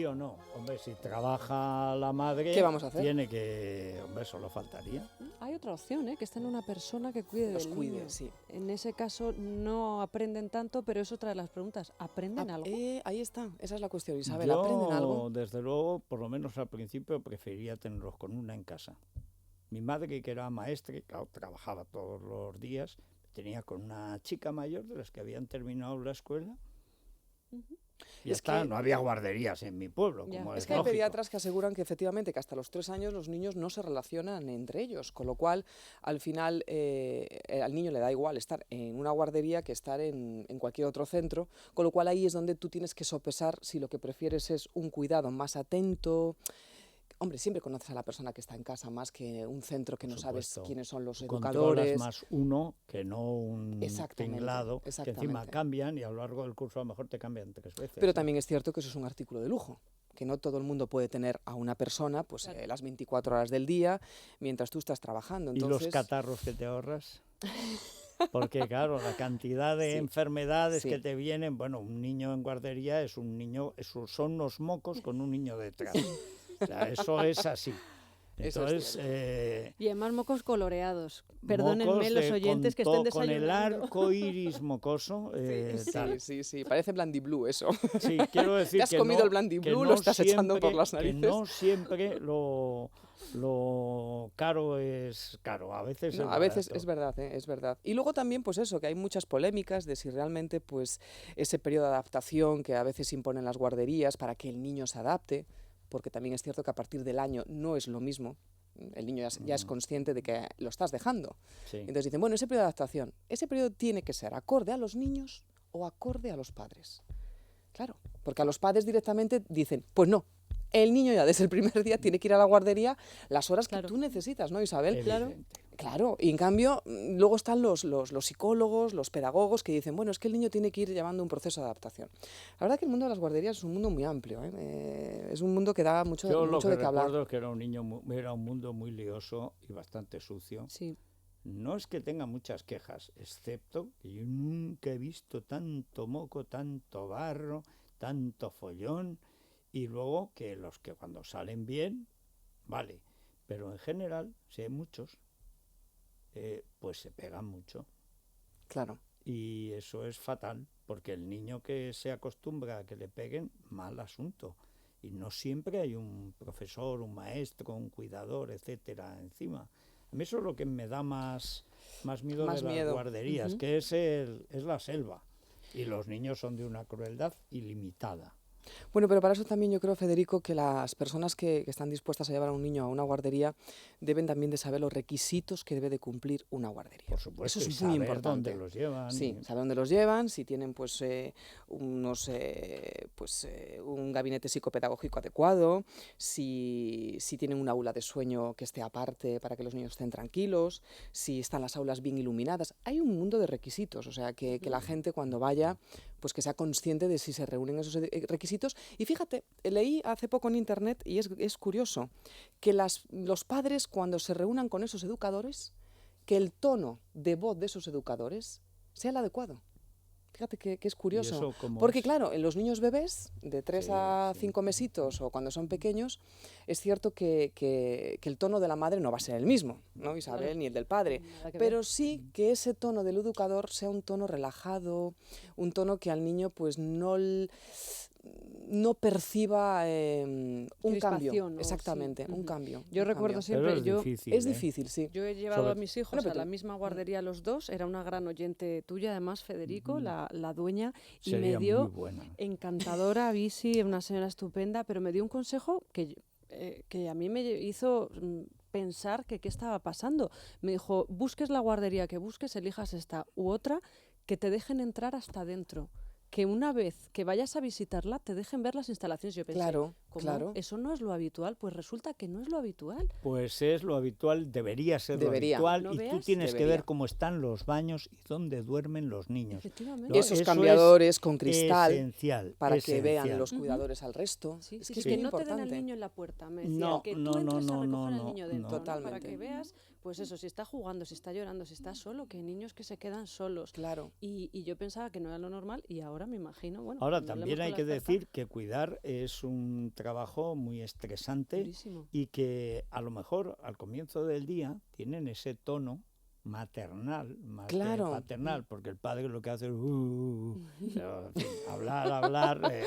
o no. Hombre, si trabaja la madre, ¿Qué vamos a hacer? tiene que... Hombre, solo faltaría. Hay otra opción, que está en una persona que cuide Los del cuide, niño. sí. En ese caso no aprenden tanto, pero es otra de las preguntas. ¿Aprenden algo? Ahí está, esa es la cuestión, Isabel. ¿Aprenden algo? Yo, desde luego, por lo menos al principio, prefería tenerlos con una en casa. Mi madre, que era maestra, que claro, trabajaba todos los días, tenía con una chica mayor de las que habían terminado la escuela. Y Es está, que- no había guarderías en mi pueblo, Ya. como Es es que hay lógico. pediatras que aseguran que efectivamente que hasta los 3 años los niños no se relacionan entre ellos, con lo cual al final al niño le da igual estar en una guardería que estar en cualquier otro centro, con lo cual ahí es donde tú tienes que sopesar si lo que prefieres es un cuidado más atento. Hombre, siempre conoces a la persona que está en casa más que un centro que Por no sabes supuesto. quiénes son los Tú controlas educadores. más uno que no un Exactamente, tinglado, que encima exactamente. cambian y a lo largo del curso a lo mejor te cambian 3 veces. Pero también es cierto que eso es un artículo de lujo, que no todo el mundo puede tener a una persona pues Claro. las 24 horas del día mientras tú estás trabajando. ¿Y Entonces, los catarros que te ahorras? Porque claro, la cantidad de Sí, enfermedades sí. que te vienen, bueno, un niño en guardería es un niño, son unos mocos con un niño detrás. O sea, eso es así. Eso es Entonces, Y además mocos coloreados. Perdónenme mocos los oyentes que estén con el desayunando. arco iris mocoso, tal. Sí, parece Blandy Blue eso. Sí, quiero decir Te has que comido no, el Blandy que Blue, no lo estás echando por las que narices. no siempre lo caro es caro, a veces No, es a veces barato. es verdad, es verdad. Y luego también, pues eso, que hay muchas polémicas de si realmente, pues, ese periodo de adaptación que a veces imponen las guarderías para que el niño se adapte, porque también es cierto que a partir del año no es lo mismo. El niño ya es consciente de que lo estás dejando. Sí. Entonces dicen, bueno, ese periodo de adaptación, ese periodo tiene que ser acorde a los niños o acorde a los padres. Claro, porque a los padres directamente dicen, pues no, el niño ya desde el primer día tiene que ir a la guardería las horas Claro. que tú necesitas, ¿no, Isabel? Evidente. Claro, y en cambio luego están los psicólogos, los pedagogos que dicen, bueno, es que el niño tiene que ir llevando un proceso de adaptación. La verdad que el mundo de las guarderías es un mundo muy amplio, es un mundo que da mucho, Yo lo mucho que de qué hablar. recuerdo es que era un niño, era un mundo muy lioso y bastante sucio. Sí. No es que tenga muchas quejas, excepto que yo nunca he visto tanto moco, tanto barro, tanto follón, y luego que los que cuando salen bien, vale, pero en general, si hay muchos, pues se pegan mucho. Claro. Y eso es fatal, porque el niño que se acostumbra a que le peguen, mal asunto. Y no siempre hay un profesor, un maestro, un cuidador, etcétera, encima. A mí eso es lo que me da más miedo Más de las miedo. guarderías, Ujú. que es la selva. Y los niños son de una crueldad ilimitada. Bueno, pero para eso también yo creo, Federico, que las personas que están dispuestas a llevar a un niño a una guardería deben también de saber los requisitos que debe de cumplir una guardería. Por supuesto, Eso y es muy saber importante. dónde los llevan. Sí, y- saber dónde los llevan, si tienen un gabinete psicopedagógico adecuado, si tienen un aula de sueño que esté aparte para que los niños estén tranquilos, si están las aulas bien iluminadas. Hay un mundo de requisitos, o sea, que la gente cuando vaya, pues que sea consciente de si se reúnen esos requisitos. Y fíjate, leí hace poco en internet, y es curioso, que los padres cuando se reúnan con esos educadores, que el tono de voz de esos educadores sea el adecuado. Fíjate que es ¿Y curioso. eso cómo Porque es? claro, en los niños bebés, de 3 Sí, a sí. 5 mesitos o cuando son pequeños, es cierto que el tono de la madre no va a ser el mismo, ¿no, Isabel? Claro. Ni el del padre. Nada que Pero ver. sí que ese tono del educador sea un tono relajado, un tono que al niño pues no perciba un cambio. Crispación, o sí. Exactamente, un Ujú. cambio. Yo un recuerdo cambio. siempre, Pero es yo difícil, Es ¿eh? difícil, sí. Yo he llevado Sobre- a mis hijos Bueno, a pero la tú- misma guardería los dos, era una gran oyente tuya, además, Federico, Ujú. la dueña, y me Sería muy dio buena. encantadora, Bisi, una señora estupenda, pero me dio un consejo que a mí me hizo pensar que qué estaba pasando. Me dijo, busques la guardería que busques, elijas esta u otra, que te dejen entrar hasta adentro. Que una vez que vayas a visitarla te dejen ver las instalaciones. Yo pensé, Claro, ¿cómo? claro. ¿Eso no es lo habitual? Pues resulta que no es lo habitual. Pues es lo habitual, debería ser Debería. lo habitual, ¿No y tú veas? tienes que Debería. ver cómo están los baños y dónde duermen los niños. Efectivamente. No, Esos eso cambiadores es con cristal esencial, para que vean esencial. los Ujú. cuidadores al resto. Sí, Es sí, que sí, es que muy no te den al importante. niño en la puerta, me decía, No, que tú no, entres no, a recoger no, al no, niño dentro, ¿no? Para Totalmente. que veas, pues eso, si está jugando, si está llorando, si está solo, que hay niños que se quedan solos. Claro. Y yo pensaba que no era lo normal y ahora me imagino, bueno, Ahora no hablemos también con hay la que experta. decir que cuidar es un trabajo muy estresante Durísimo. y que a lo mejor al comienzo del día tienen ese tono maternal más que Claro. paternal, porque el padre lo que hace es pero, en fin, hablar, Que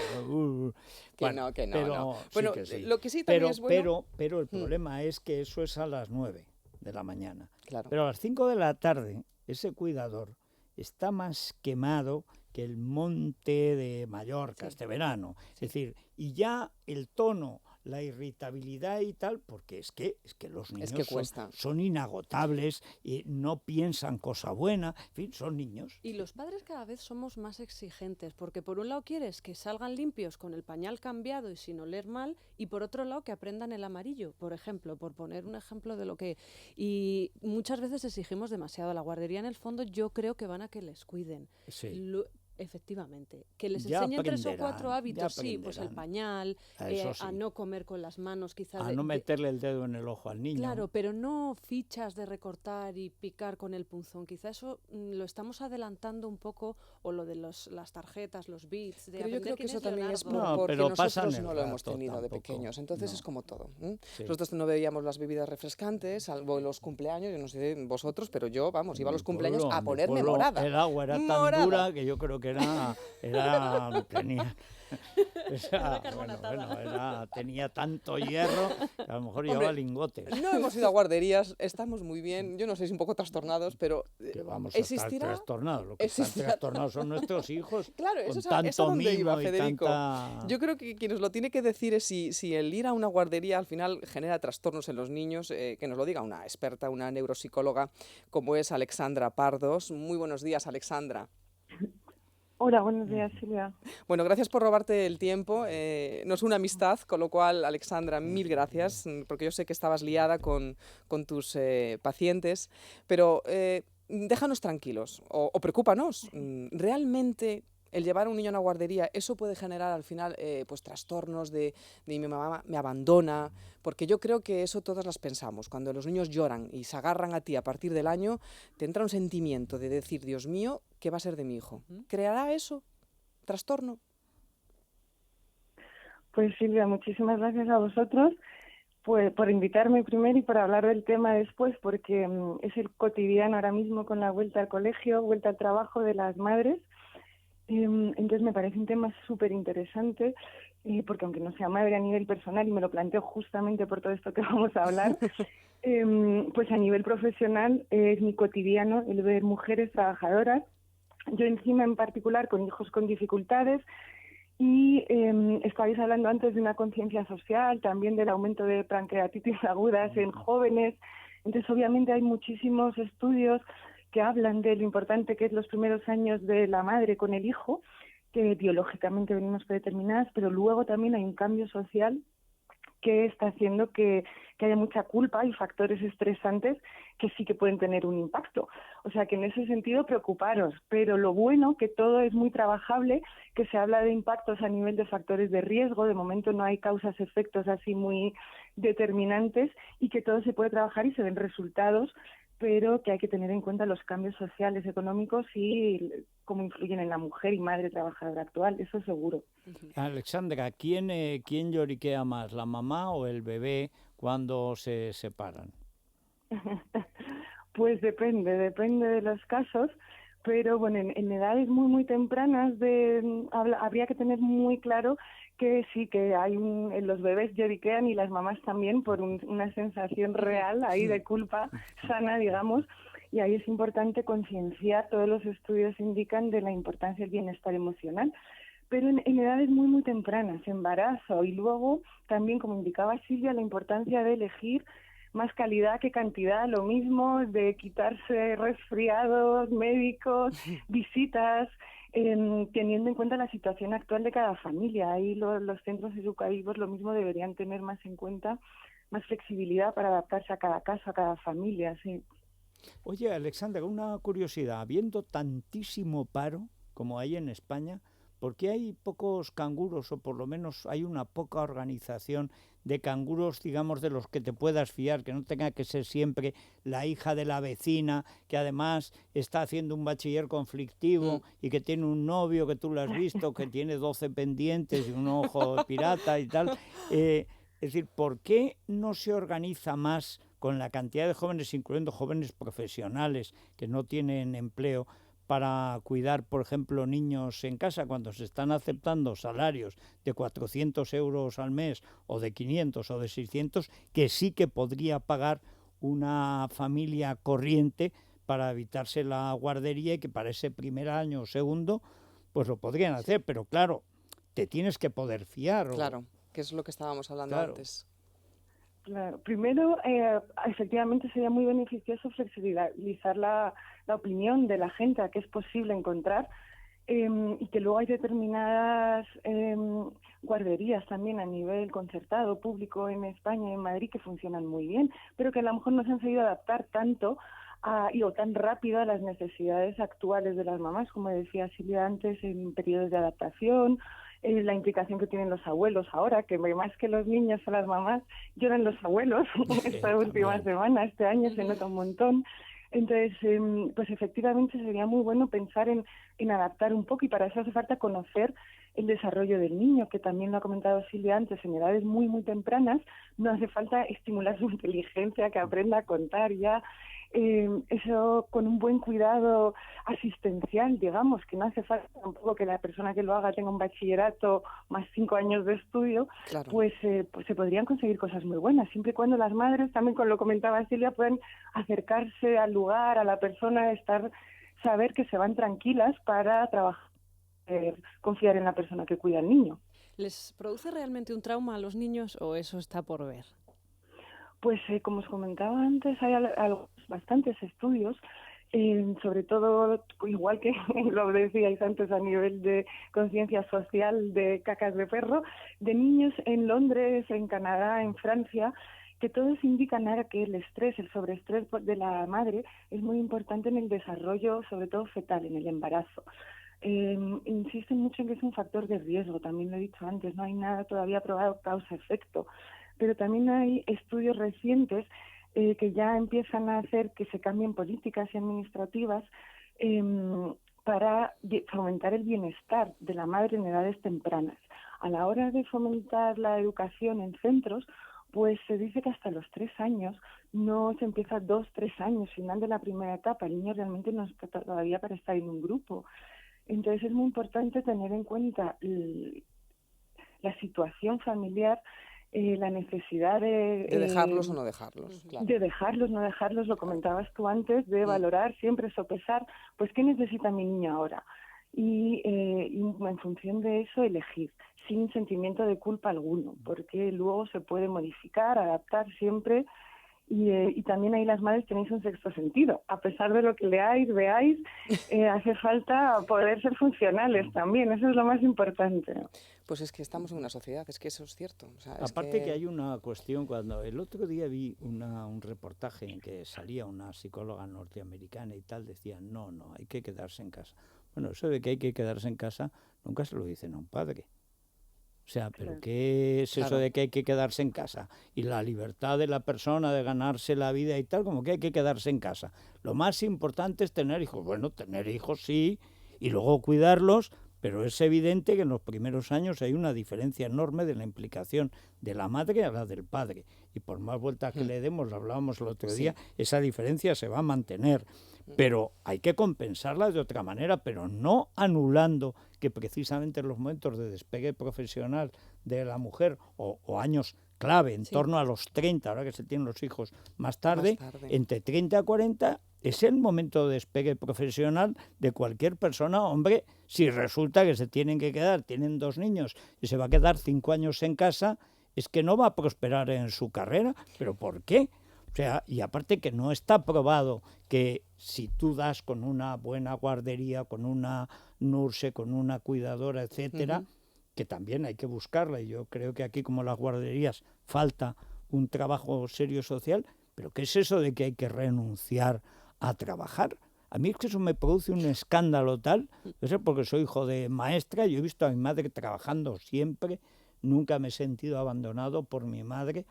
bueno, no, que no, pero no. sí Bueno, que sí. lo que sí también es bueno. Pero el Mm, problema es que eso es a las 9 de la mañana. claro. Pero a las 5 de la tarde, ese cuidador está más quemado que el monte de Mallorca Sí. este verano. Es decir, y ya el tono, la irritabilidad y tal, porque es que los Es que niños cuesta. son inagotables y no piensan cosa buena, en fin, son niños. Y los padres cada vez somos más exigentes, porque por un lado quieres que salgan limpios con el pañal cambiado y sin oler mal, y por otro lado que aprendan el amarillo, por ejemplo, por poner un ejemplo de lo que... Y muchas veces exigimos demasiado. La guardería, en el fondo, yo creo que van a que les cuiden. Sí, Efectivamente, que les ya enseñen 3 o 4 aprenderán, ya hábitos, sí, pues el aprenderán. pañal, Eso a sí, no comer con las manos, quizá a no meterle el dedo en el ojo al niño. Claro, pero no fichas de recortar y picar con el punzón. Quizá eso lo estamos adelantando un poco, o lo de las tarjetas, los bits. De Pero yo aprender creo que quién eso es también es Leonardo. No, porque pero pasan nosotros el no lo hemos rato tenido de tampoco. pequeños. Entonces No. es como todo. Sí. Nosotros no veíamos las bebidas refrescantes, salvo en los cumpleaños. Yo no sé vosotros, pero yo, vamos, iba a los cumpleaños a En mi ponerme pueblo morada. el agua era tan Morada. dura que yo creo que tenía, Era carbonatada. tenía tanto hierro que a lo mejor llevaba Hombre, lingotes. No hemos ido a guarderías, estamos muy bien. Yo no sé si un poco trastornados, pero Que vamos a estar existirá. trastornados. Lo que están existirá- trastornados son nuestros hijos. Claro, Con eso es tanto a donde iba, mimo y Federico. tanta... Yo creo que quien nos lo tiene que decir es si el ir a una guardería al final genera trastornos en los niños, que nos lo diga una experta, una neuropsicóloga como es Alexandra Pardos. Muy buenos días, Alexandra. Hola, buenos días, Silvia. Bueno, gracias por robarte el tiempo. Nos une amistad, con lo cual, Alexandra, mil gracias, porque yo sé que estabas liada con tus pacientes, pero déjanos tranquilos o preocúpanos. ¿Realmente el llevar a un niño a una guardería, eso puede generar al final pues trastornos de mi mamá me abandona? Porque yo creo que eso todas las pensamos. Cuando los niños lloran y se agarran a ti a partir del año, te entra un sentimiento de decir, Dios mío, ¿qué va a ser de mi hijo? ¿Creará eso trastorno? Pues Silvia, muchísimas gracias a vosotros por invitarme primero y por hablar del tema después, porque es el cotidiano ahora mismo con la vuelta al colegio, vuelta al trabajo de las madres. Entonces me parece un tema súper interesante, porque aunque no sea madre a nivel personal, y me lo planteo justamente por todo esto que vamos a hablar, pues a nivel profesional es mi cotidiano el ver mujeres trabajadoras, yo encima en particular con hijos con dificultades, y estabais hablando antes de una conciencia social, también del aumento de pancreatitis agudas en jóvenes. Entonces obviamente hay muchísimos estudios que hablan de lo importante que es los primeros años de la madre con el hijo, que biológicamente venimos predeterminadas, pero luego también hay un cambio social que está haciendo que haya mucha culpa y factores estresantes que sí que pueden tener un impacto. O sea que en ese sentido preocuparos, pero lo bueno que todo es muy trabajable, que se habla de impactos a nivel de factores de riesgo, de momento no hay causas, efectos así muy determinantes y que todo se puede trabajar y se ven resultados, pero que hay que tener en cuenta los cambios sociales, económicos y cómo influyen en la mujer y madre trabajadora actual, eso seguro. Alexandra, ¿quién lloriquea más, la mamá o el bebé cuando se separan? Pues depende de los casos, pero bueno, en edades muy tempranas habría que tener muy claro que sí, que los bebés lloriquean y las mamás también por una sensación real ahí de culpa sana, digamos, y ahí es importante concienciar, todos los estudios indican de la importancia del bienestar emocional, pero en edades muy tempranas, embarazo, y luego también, como indicaba Silvia, la importancia de elegir más calidad que cantidad, lo mismo de quitarse resfriados, médicos, visitas, teniendo en cuenta la situación actual de cada familia. Ahí los centros educativos lo mismo deberían tener más en cuenta, más flexibilidad para adaptarse a cada caso, a cada familia, sí. Oye, Alexandra, una curiosidad, habiendo tantísimo paro como hay en España, ¿por qué hay pocos canguros, o por lo menos hay una poca organización de canguros, digamos, de los que te puedas fiar, que no tenga que ser siempre la hija de la vecina, que además está haciendo un bachiller conflictivo y que tiene un novio que tú lo has visto, que tiene 12 pendientes y un ojo de pirata y tal? Es decir, ¿por qué no se organiza más con la cantidad de jóvenes, incluyendo jóvenes profesionales que no tienen empleo, para cuidar, por ejemplo, niños en casa, cuando se están aceptando salarios de 400 euros al mes, o de 500 o de 600, que sí que podría pagar una familia corriente para evitarse la guardería, y que para ese primer año o segundo pues lo podrían hacer, pero claro, te tienes que poder fiar. Claro, que es lo que estábamos hablando antes. Claro, primero, efectivamente sería muy beneficioso flexibilizar la opinión de la gente a qué es posible encontrar, y que luego hay determinadas guarderías también a nivel concertado, público en España y en Madrid, que funcionan muy bien, pero que a lo mejor no se han sabido adaptar tanto o tan rápido a las necesidades actuales de las mamás, como decía Silvia antes, en periodos de adaptación, la implicación que tienen los abuelos ahora, que más que los niños o las mamás, lloran los abuelos esta última semana, este año se nota un montón. Entonces, pues efectivamente sería muy bueno pensar en adaptar un poco, y para eso hace falta conocer el desarrollo del niño, que también lo ha comentado Silvia antes, en edades muy, muy tempranas. No hace falta estimular su inteligencia, que aprenda a contar ya. Eso con un buen cuidado asistencial, digamos, que no hace falta tampoco que la persona que lo haga tenga un bachillerato más 5 años de estudio, claro. pues se podrían conseguir cosas muy buenas, siempre y cuando las madres, también como lo comentaba Silvia, puedan acercarse al lugar, a la persona, saber que se van tranquilas para trabajar, confiar en la persona que cuida al niño. ¿Les produce realmente un trauma a los niños o eso está por ver? Pues como os comentaba antes, hay bastantes estudios, sobre todo, igual que lo decíais antes, a nivel de conciencia social de cacas de perro, de niños en Londres, en Canadá, en Francia, que todos indican ahora que el estrés, el sobreestrés de la madre es muy importante en el desarrollo, sobre todo fetal, en el embarazo. Insisten mucho en que es un factor de riesgo, también lo he dicho antes, no hay nada todavía probado causa-efecto, pero también hay estudios recientes que ya empiezan a hacer que se cambien políticas y administrativas para fomentar el bienestar de la madre en edades tempranas. A la hora de fomentar la educación en centros, pues se dice que hasta los 3 años, no se empieza 2, 3 años, final de la primera etapa, el niño realmente no está todavía para estar en un grupo. Entonces es muy importante tener en cuenta la situación familiar, la necesidad de dejarlos o no dejarlos. Claro. De dejarlos, no dejarlos, lo comentabas tú antes, de valorar, siempre sopesar, pues qué necesita mi niño ahora. Y en función de eso elegir, sin sentimiento de culpa alguno, porque luego se puede modificar, adaptar siempre. Y también ahí las madres tenéis un sexto sentido. A pesar de lo que leáis, veáis, hace falta poder ser funcionales también. Eso es lo más importante. Pues es que estamos en una sociedad, es que eso es cierto. O sea, aparte que hay una cuestión, cuando el otro día vi un reportaje en que salía una psicóloga norteamericana y tal, decía, no, hay que quedarse en casa. Bueno, eso de que hay que quedarse en casa nunca se lo dicen a un padre. O sea, ¿pero qué es eso de que hay que quedarse en casa? Y la libertad de la persona de ganarse la vida y tal, como que hay que quedarse en casa. Lo más importante es tener hijos. Bueno, tener hijos sí, y luego cuidarlos, pero es evidente que en los primeros años hay una diferencia enorme de la implicación de la madre a la del padre. Y por más vueltas que le demos, lo hablábamos el otro día, esa diferencia se va a mantener. Pero hay que compensarla de otra manera, pero no anulando que precisamente en los momentos de despegue profesional de la mujer o años clave, en torno a los 30, ahora que se tienen los hijos más tarde, entre 30 a 40, es el momento de despegue profesional de cualquier persona. Hombre, si resulta que se tienen que quedar, tienen 2 niños y se va a quedar 5 años en casa, es que no va a prosperar en su carrera. ¿Pero por qué? O sea, y aparte que no está probado que si tú das con una buena guardería, con una nurse, con una cuidadora, etcétera, que también hay que buscarla, y yo creo que aquí, como las guarderías, falta un trabajo serio social. ¿Pero qué es eso de que hay que renunciar a trabajar? A mí es que eso me produce un escándalo tal, eso es porque soy hijo de maestra, yo he visto a mi madre trabajando siempre, nunca me he sentido abandonado por mi madre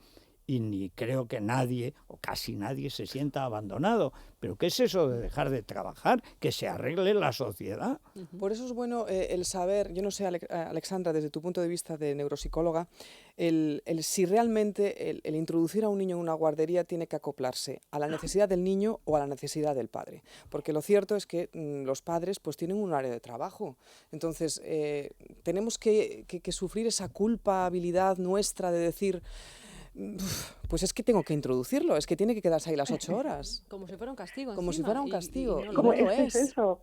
y ni creo que nadie, o casi nadie, se sienta abandonado. ¿Pero qué es eso de dejar de trabajar? Que se arregle la sociedad. Por eso es bueno el saber, yo no sé, Alexandra, desde tu punto de vista de neuropsicóloga, si realmente el introducir a un niño en una guardería tiene que acoplarse a la necesidad del niño o a la necesidad del padre. Porque lo cierto es que los padres pues tienen un área de trabajo. Entonces, tenemos que sufrir esa culpabilidad nuestra de decir, pues es que tengo que introducirlo, es que tiene que quedarse ahí las 8 horas. Como si fuera un castigo. Como si encima, fuera un castigo. y no Y lo no es. lo Es es. eso.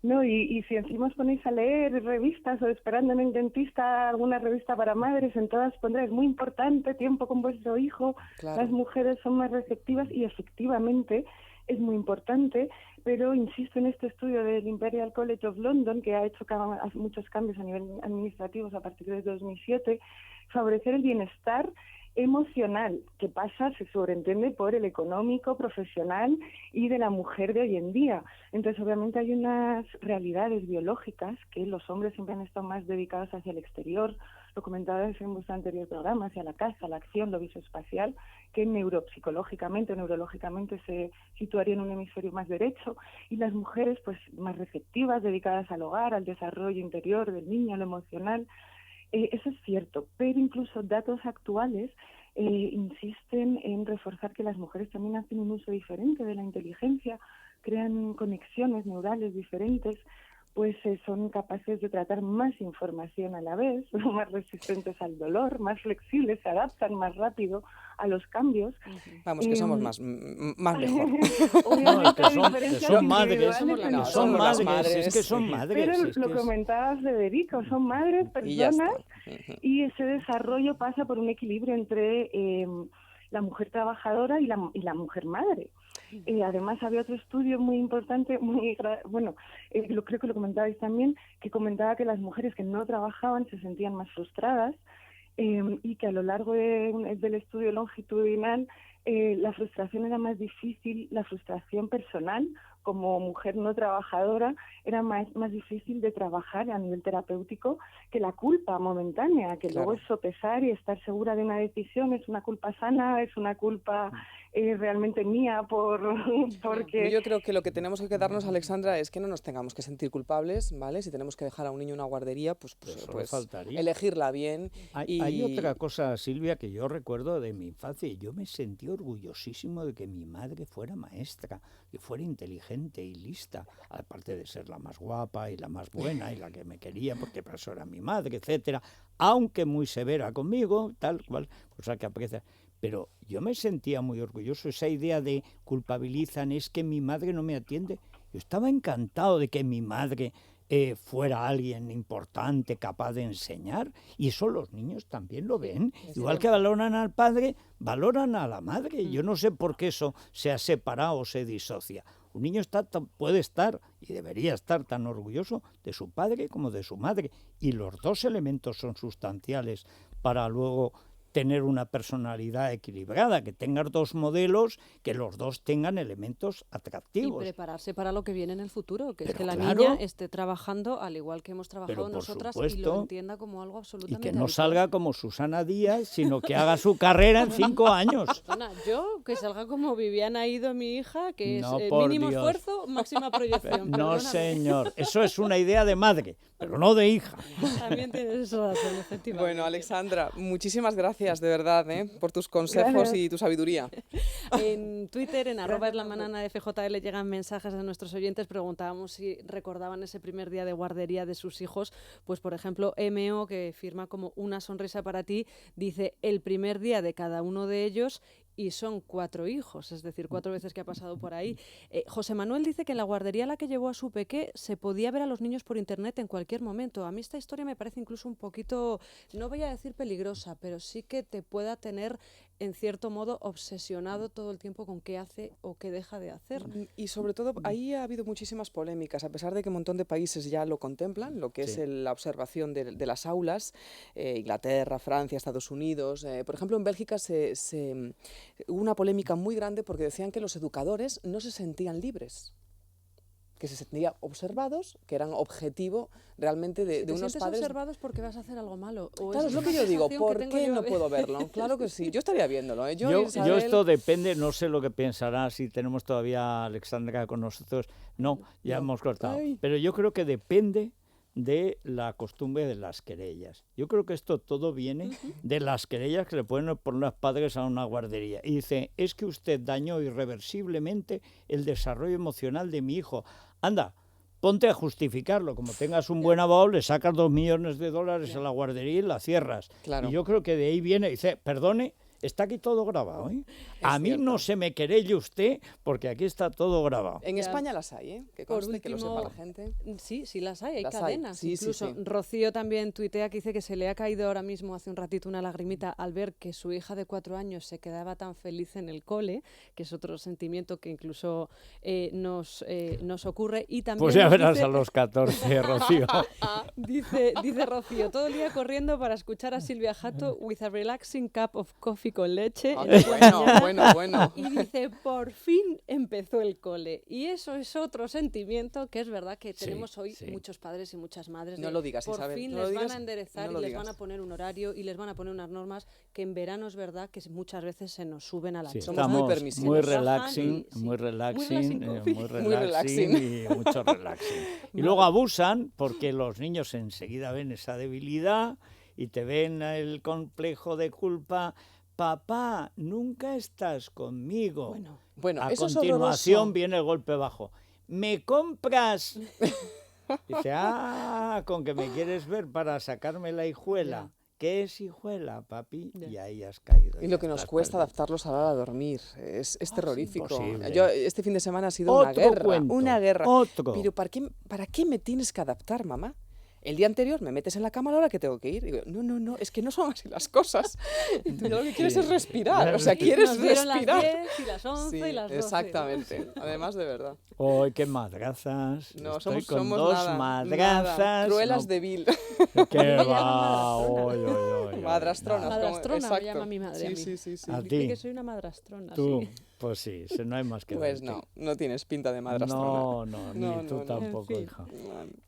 No, y si encima os ponéis a leer revistas o esperando en el dentista alguna revista para madres, en todas pondréis muy importante, tiempo con vuestro hijo, Claro. las mujeres son más receptivas y efectivamente es muy importante, pero insisto en este estudio del Imperial College of London, que ha hecho muchos cambios a nivel administrativos a partir de 2007, favorecer el bienestar emocional, que pasa, se sobreentiende, por el económico, profesional y de la mujer de hoy en día. Entonces, obviamente hay unas realidades biológicas que los hombres siempre han estado más dedicados hacia el exterior, lo comentabais en vuestro anterior programa, hacia la casa, la acción, lo visoespacial, que neuropsicológicamente o neurológicamente se situaría en un hemisferio más derecho, y las mujeres pues más receptivas, dedicadas al hogar, al desarrollo interior del niño, lo emocional. Eso es cierto, pero incluso datos actuales insisten en reforzar que las mujeres también hacen un uso diferente de la inteligencia, crean conexiones neurales diferentes, pues son capaces de tratar más información a la vez, son más resistentes al dolor, más flexibles, se adaptan más rápido a los cambios. Vamos, que somos más mejor. Obviamente que hay son diferencias madres, individuales no, en son somos las madres, es que madres, son sí. madres. pero es lo que es- comentaba Federico, son madres, Y ya está. personas, y ese desarrollo pasa por un equilibrio entre la mujer trabajadora y la mujer madre. Además, había otro estudio muy importante, creo que lo comentabais también, que comentaba que las mujeres que no trabajaban se sentían más frustradas y que a lo largo del estudio longitudinal la frustración era más difícil, la frustración personal como mujer no trabajadora era más difícil de trabajar a nivel terapéutico que la culpa momentánea, que Claro. luego es sopesar y estar segura de una decisión, es una culpa sana, es una culpa realmente mía porque... Yo creo que lo que tenemos que quedarnos, Alexandra, es que no nos tengamos que sentir culpables, ¿vale? Si tenemos que dejar a un niño en una guardería, pues Eso le faltaría. elegirla bien. Hay otra cosa, Silvia, que yo recuerdo de mi infancia. Yo me sentí orgullosísimo de que mi madre fuera maestra, que fuera inteligente y lista, aparte de ser la más guapa y la más buena y la que me quería, porque por eso era mi madre, etcétera, aunque muy severa conmigo, tal cual, cosa que aprecia. Pero yo me sentía muy orgulloso, esa idea de culpabilizan, es que mi madre no me atiende. Yo estaba encantado de que mi madre fuera alguien importante, capaz de enseñar, y eso los niños también lo ven. Igual que valoran al padre, valoran a la madre. Yo no sé por qué eso se ha separado o se disocia. Un niño puede estar y debería estar tan orgulloso de su padre como de su madre, y los dos elementos son sustanciales para luego tener una personalidad equilibrada, que tengas dos modelos, que los dos tengan elementos Y atractivos. prepararse para lo que viene en el futuro, que es Pero que la claro. niña esté trabajando al igual que hemos Pero trabajado por nosotras y lo supuesto. entienda como algo Y absolutamente que no habitual. salga como Susana Díaz, sino que haga su carrera en 5 años. Perdona, yo que salga como Viviana Ido, mi hija, que No, es por mínimo Dios. esfuerzo, máxima proyección. No, Perdóname. señor. Eso es una idea de madre, pero no de hija. También tienes eso razón, efectivamente. Bueno, Alexandra, muchísimas gracias de verdad por tus consejos Gracias. y tu sabiduría. En Twitter, en @eslamanaNaFJL, llegan mensajes de nuestros oyentes. Preguntábamos si recordaban ese primer día de guardería de sus hijos. Pues, por ejemplo, MO, que firma como Una sonrisa para ti, dice el primer día de cada uno de ellos, y son 4 hijos, es decir, 4 veces que ha pasado por ahí. José Manuel dice que en la guardería a la que llevó a su peque se podía ver a los niños por internet en cualquier momento. A mí esta historia me parece incluso un poquito, no voy a decir peligrosa, pero sí que te pueda tener en cierto modo obsesionado todo el tiempo con qué hace o qué deja de hacer. Y sobre todo, ahí ha habido muchísimas polémicas, a pesar de que un montón de países ya lo contemplan, lo que es Sí. la observación de las aulas, Inglaterra, Francia, Estados Unidos. Por ejemplo, en Bélgica hubo una polémica muy grande porque decían que los educadores no se sentían libres. que se sentían observados, que eran objetivo realmente de ¿Te unos sientes padres. observados porque vas a hacer algo malo? ¿O Claro, es lo una que yo digo, sensación que ¿por tengo qué yo? no puedo verlo? Claro que sí, yo estaría viéndolo, ¿eh? Yo Isabel, esto depende, no sé lo que pensará, si tenemos todavía a Alexandra con nosotros. No, ya No. hemos cortado. Ay. Pero yo creo que depende de la costumbre de las querellas. Yo creo que esto todo viene de las querellas que le pueden poner los padres a una guardería. Y dice, es que usted dañó irreversiblemente el desarrollo emocional de mi hijo. Anda, ponte a justificarlo. Como tengas un buen abogado, le sacas $2 millones a la guardería y la cierras. Claro. Y yo creo que de ahí viene, dice, perdone, está aquí todo grabado, ¿eh? A mí no cierto. se me querelle usted, porque aquí está todo grabado. En Ya. España las hay, ¿eh? Que Por conste, que lo sepa último, la gente. Sí, sí las hay Las hay, cadenas. sí, sí, Incluso sí. Rocío también tuitea que dice que se le ha caído ahora mismo hace un ratito una lagrimita al ver que su hija de 4 años se quedaba tan feliz en el cole, que es otro sentimiento que incluso nos ocurre. Y también Pues ya nos verás dice- a los 14, Rocío. Dice Rocío, todo el día corriendo para escuchar a Silvia Jato with a relaxing cup of coffee con leche. Ah, en qué la bueno, mañana. bueno. Y dice, por fin empezó el cole. Y eso es otro sentimiento que es verdad que Sí, tenemos hoy sí. muchos padres y muchas madres. No de, lo digas, por Isabel, fin no lo les van digas, a enderezar no y lo les digas. van a poner un horario y les van a poner unas normas que en verano es verdad que muchas veces se nos suben a la Sí, chompa. Somos muy estamos permisivos. muy Nos bajan relaxing, y- muy sí. relaxing, coffee. muy Muy relaxing y mucho relaxing. Y luego abusan porque los niños enseguida ven esa debilidad y te ven el complejo de culpa. Papá, nunca estás conmigo. Bueno, Bueno, A eso es continuación horroroso. viene el golpe bajo. ¿Me compras? Dice, con que me quieres ver para sacarme la hijuela. ¿Qué es hijuela, papi? Ya. Y ahí has caído. Y ya lo que nos estás cuesta perdido. adaptarlos a la hora de dormir. Es terrorífico. imposible. Yo, este fin de semana ha sido una Otro guerra. cuento, Una guerra. otro. Pero ¿para qué me tienes que adaptar, mamá? El día anterior me metes en la cama a la hora que tengo que ir. Digo, no, es que no son así las cosas. Y tú lo que quieres Sí. es respirar. O sea, Y quieres nos dieron respirar. las 10 y las 11 Sí, y las 12. exactamente. Además, de verdad. ¡Ay, qué madrazas! No, Estoy somos, con somos dos nada, madrazas. nada. Cruelas no- de vil. ¡Qué Me llaman va! madrastrona. Oy, oy, oy, oy, Madrastronas. nada. Madrastrona me exacto. llama mi madre a Sí, mí. sí, sí, sí. A Dice ti. que soy una madrastrona. Tú, sí. pues sí, no hay más que Pues decirte. no tienes pinta de madrastrona. No, No, ni tú no, no. tampoco, En fin. hija.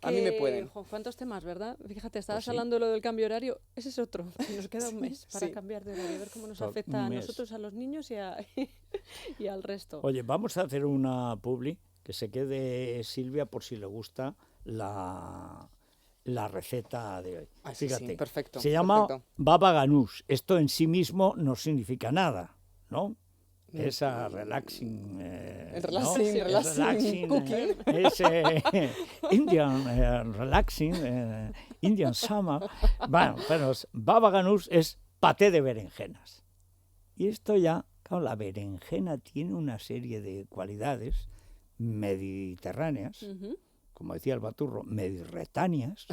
A mí me Que, pueden. jo, ¿cuántos temas, verdad? Fíjate, estabas Pues sí. hablando de lo del cambio horario. Ese es otro. que Nos queda un mes para sí. cambiar de horario. A ver cómo nos Por afecta un a mes. nosotros, a los niños y al resto. Oye, vamos a hacer una publi que se quede Silvia por si le gusta la receta de hoy. Ah, sí, sí, Fíjate, perfecto, se llama perfecto. baba ganús. Esto en sí mismo no significa nada, ¿no? Es a relaxing, El ¿no? relaxing, Es relaxing cooking. es Indian relaxing, Indian summer. Bueno, pero baba ganús es paté de berenjenas. Y esto ya, claro, la berenjena tiene una serie de cualidades mediterráneas, Ujú. como decía el baturro, mediterráneas,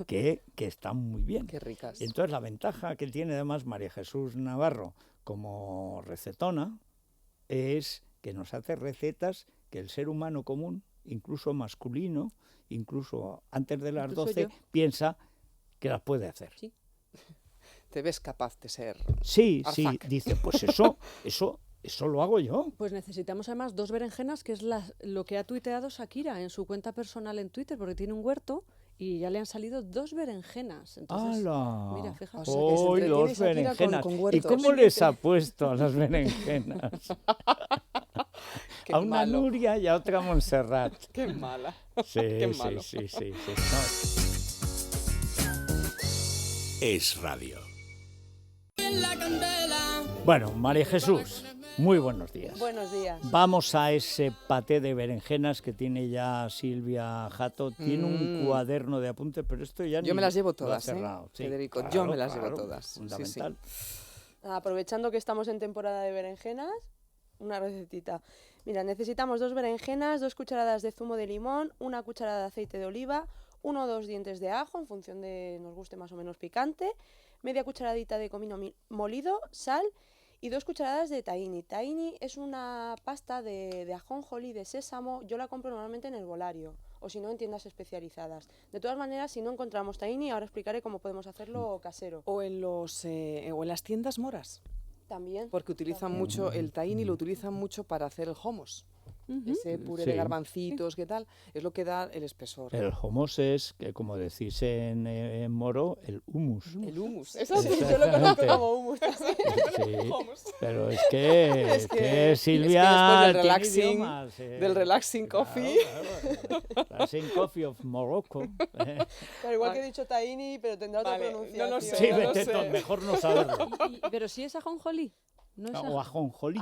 que están muy bien. Qué ricas. Y entonces la ventaja que tiene además María Jesús Navarro como recetona es que nos hace recetas que el ser humano común, incluso masculino, incluso antes de las Incluso 12, yo. piensa que las puede hacer. Sí. Te ves capaz de ser. Sí, Arzac. dice, pues eso lo hago yo. Pues necesitamos además 2 berenjenas, que es lo que ha tuiteado Shakira en su cuenta personal en Twitter, porque tiene un huerto y ya le han salido 2 berenjenas. Entonces, ¡Hala! mira, fíjate. O sea, que se ¡Hoy entretiene dos Shakira berenjenas! con ¿Y huertos. cómo les ha puesto a las berenjenas? Qué A una malo. Nuria y a otra Montserrat. Qué mala. Sí, Qué sí, malo. sí, sí, sí. Es radio. Bueno, María Jesús, muy buenos días. Buenos días. Vamos a ese paté de berenjenas que tiene ya Silvia Jato. Tiene un cuaderno de apuntes, pero esto ya Yo ni me las llevo lo ha todas, cerrado. Sí, Federico, yo claro, me las llevo claro, todas. Sí, sí. Fundamental. Aprovechando que estamos en temporada de berenjenas, una recetita. Mira, necesitamos 2 berenjenas, 2 cucharadas de zumo de limón, 1 cucharada de aceite de oliva, 1 o 2 dientes de ajo, en función de nos guste más o menos picante, media cucharadita de comino molido, sal y 2 cucharadas de tahini. Tahini es una pasta de ajonjolí, de sésamo. Yo la compro normalmente en el Herbolario o si no en tiendas especializadas. De todas maneras, si no encontramos tahini, ahora explicaré cómo podemos hacerlo casero. O en las tiendas moras, También. porque utilizan mucho el tahini, lo utilizan mucho para hacer el hummus. ese puré Sí. de garbancitos, ¿qué tal? Es lo que da el espesor. El hummus es, que como decís en moro, el hummus. El hummus. Eso sí, yo lo conozco como hummus. Sí, pero es que, Es que después Silvia del tiene relaxing, idiomas, del relaxing coffee. Claro. Relaxing coffee of Morocco. Pero igual que he dicho tahini, pero tendrá otra Vale, pronunciación. no lo sé, Sí, no lo vete, sé. mejor no saberlo. Pero si es ajonjolí. No es O ajonjolí.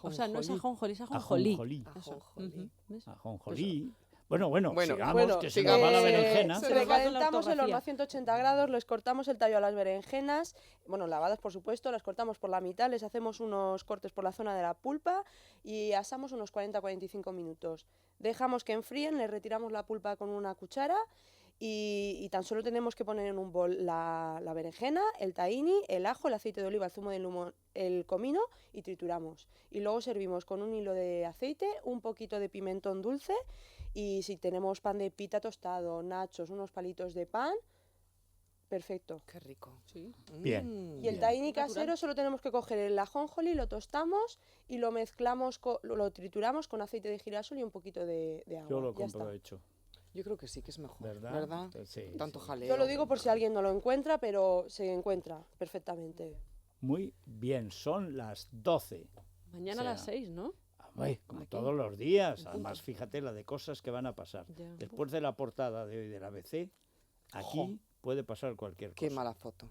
O sea, no es ajonjolí, es Ajonjolí. ajonjolí. Eso. Ajonjolí. ¿Ves? Ajonjolí. Bueno, Bueno, sigamos, que se nos sigamos. va la berenjena. Se nos va con la Precalentamos el horno ortografía. a 180 grados, les cortamos el tallo a las berenjenas, bueno, lavadas por supuesto, las cortamos por la mitad, les hacemos unos cortes por la zona de la pulpa y asamos unos 40-45 minutos. Dejamos que enfríen, les retiramos la pulpa con una cuchara y tan solo tenemos que poner en un bol la berenjena, el tahini, el ajo, el aceite de oliva, el zumo de limón, el comino y trituramos. Y luego servimos con un hilo de aceite, un poquito de pimentón dulce y si tenemos pan de pita tostado, nachos, unos palitos de pan, perfecto. Qué rico. Sí. Bien. Y el Bien. tahini Natural. casero solo tenemos que coger el ajonjolí, lo tostamos y lo mezclamos, lo trituramos con aceite de girasol y un poquito de agua. Yo lo Ya está. compro hecho, Yo creo que sí que es mejor, ¿verdad? ¿verdad? Sí, Tanto sí. jaleo. Yo lo digo por si alguien no lo encuentra, pero se encuentra perfectamente. Muy bien, son las 12. Mañana O a las sea, 6, ¿no? Como Aquí. todos los días. Además, fíjate la de cosas que van a pasar. Ya. Después de la portada de hoy del ABC, aquí Jo. puede pasar cualquier cosa. Qué mala foto.